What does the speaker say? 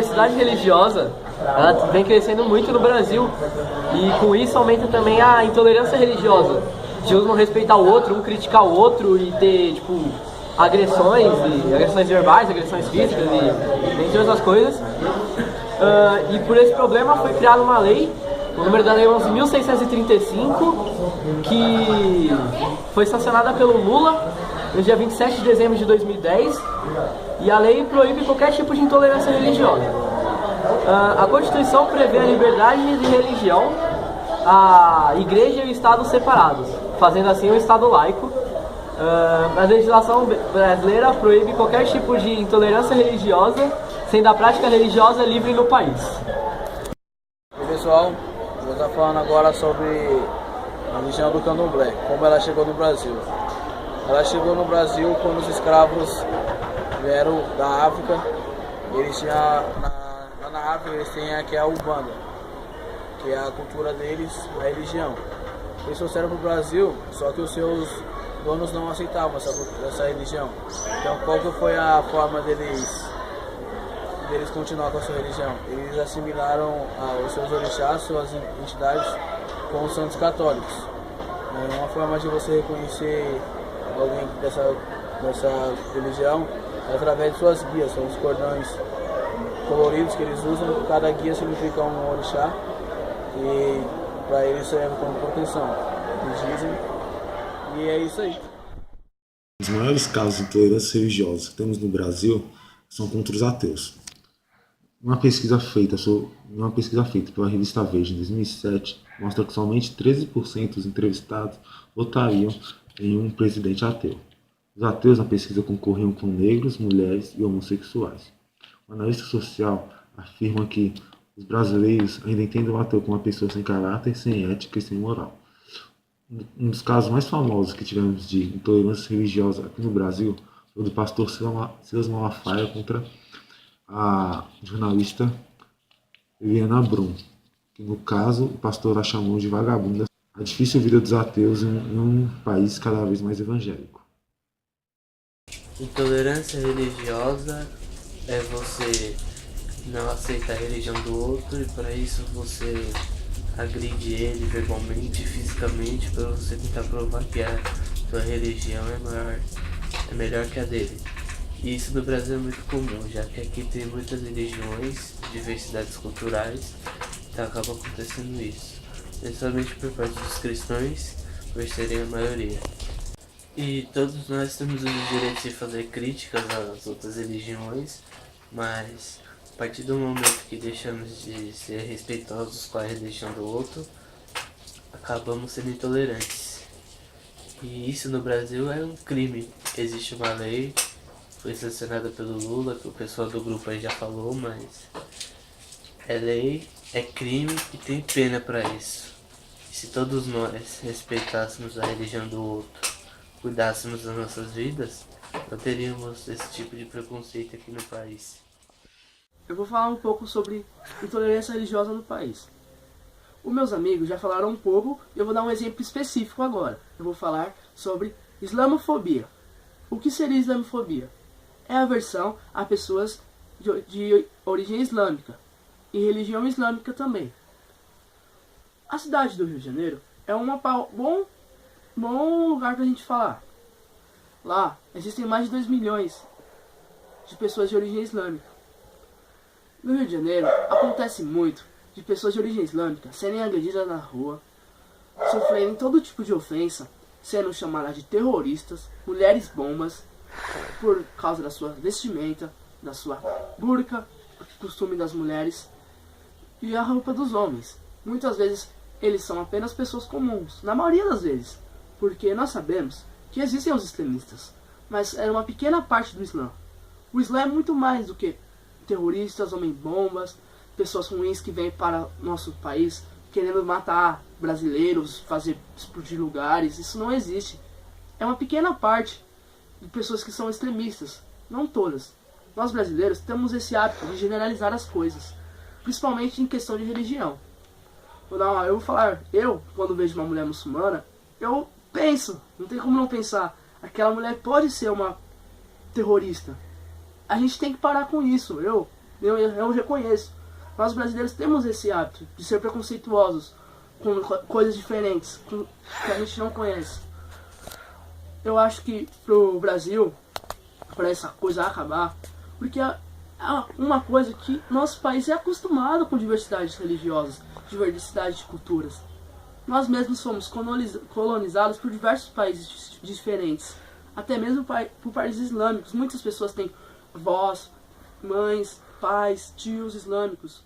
diversidade religiosa, ela vem crescendo muito no Brasil, e com isso aumenta também a intolerância religiosa, de um não respeitar o outro, um criticar o outro e ter, tipo, agressões verbais, agressões físicas e entre outras coisas. E por esse problema foi criada uma lei, o número da lei é 11.635, que foi sancionada pelo Lula no dia 27 de dezembro de 2010, e a lei proíbe qualquer tipo de intolerância religiosa. A Constituição prevê a liberdade de religião, a igreja e o Estado separados, fazendo assim um Estado laico. A legislação brasileira proíbe qualquer tipo de intolerância religiosa, sendo a prática religiosa livre no país. Oi pessoal, vou estar falando agora sobre a religião do Candomblé, como ela chegou no Brasil. Ela chegou no Brasil quando os escravos vieram da África. Eles tinham, lá na África eles têm aqui a Umbanda, que é a cultura deles, a religião. Eles trouxeram para o Brasil, só que os seus donos não aceitavam essa religião. Então qual que foi a forma deles continuar com a sua religião? Eles assimilaram os seus orixás, suas entidades, com os santos católicos. Uma forma de você reconhecer alguém dessa religião é através de suas guias, são os cordões coloridos que eles usam. Cada guia significa um orixá e para eles serve como proteção, eles dizem. E é isso aí. Os maiores casos de intolerância religiosa que temos no Brasil são contra os ateus. Uma pesquisa feita pela revista Veja em 2007 mostra que somente 13% dos entrevistados votariam em um presidente ateu. Os ateus na pesquisa concorriam com negros, mulheres e homossexuais. O analista social afirma que os brasileiros ainda entendem o ateu como uma pessoa sem caráter, sem ética e sem moral. Um dos casos mais famosos que tivemos de intolerância religiosa aqui no Brasil foi o do pastor Silas Malafaia contra a jornalista Eliana Brum, que no caso o pastor a chamou de vagabunda. A difícil vida dos ateus em um país cada vez mais evangélico. Intolerância religiosa é você não aceitar a religião do outro e para isso você agride ele verbalmente, fisicamente, para você tentar provar que a sua religião é melhor que a dele. E isso no Brasil é muito comum, já que aqui tem muitas religiões, diversidades culturais, então acaba acontecendo isso, principalmente por parte dos cristãos, por serem a maioria. E todos nós temos o direito de fazer críticas às outras religiões, mas a partir do momento que deixamos de ser respeitosos com a religião do outro, acabamos sendo intolerantes. E isso no Brasil é um crime. Existe uma lei, foi sancionada pelo Lula, que o pessoal do grupo aí já falou, mas é lei, é crime e tem pena para isso. E se todos nós respeitássemos a religião do outro, cuidássemos das nossas vidas, não teríamos esse tipo de preconceito aqui no país. Eu vou falar um pouco sobre intolerância religiosa no país. Os meus amigos já falaram um pouco e eu vou dar um exemplo específico agora. Eu vou falar sobre islamofobia. O que seria islamofobia? É aversão a pessoas de origem islâmica e religião islâmica também. A cidade do Rio de Janeiro é um bom lugar para a gente falar. Lá existem mais de 2 milhões de pessoas de origem islâmica. No Rio de Janeiro acontece muito de pessoas de origem islâmica serem agredidas na rua, sofrerem todo tipo de ofensa, sendo chamadas de terroristas, mulheres bombas, por causa da sua vestimenta, da sua burca, costume das mulheres, e a roupa dos homens. Muitas vezes eles são apenas pessoas comuns, na maioria das vezes, porque nós sabemos que existem os extremistas, mas é uma pequena parte do Islã. O Islã é muito mais do que terroristas, homem-bombas, pessoas ruins que vêm para nosso país querendo matar brasileiros, fazer explodir lugares. Isso não existe. É uma pequena parte de pessoas que são extremistas, não todas. Nós brasileiros temos esse hábito de generalizar as coisas, principalmente em questão de religião. Eu vou falar, quando vejo uma mulher muçulmana, eu penso, não tem como não pensar, aquela mulher pode ser uma terrorista. A gente tem que parar com isso. eu reconheço. Nós brasileiros temos esse hábito de ser preconceituosos com coisas diferentes, que a gente não conhece. Eu acho que pro Brasil, para essa coisa acabar, porque é uma coisa que nosso país é acostumado com diversidades religiosas, diversidade de culturas. Nós mesmos somos colonizados por diversos países diferentes, até mesmo por países islâmicos. Muitas pessoas têm avós, mães, pais, tios islâmicos.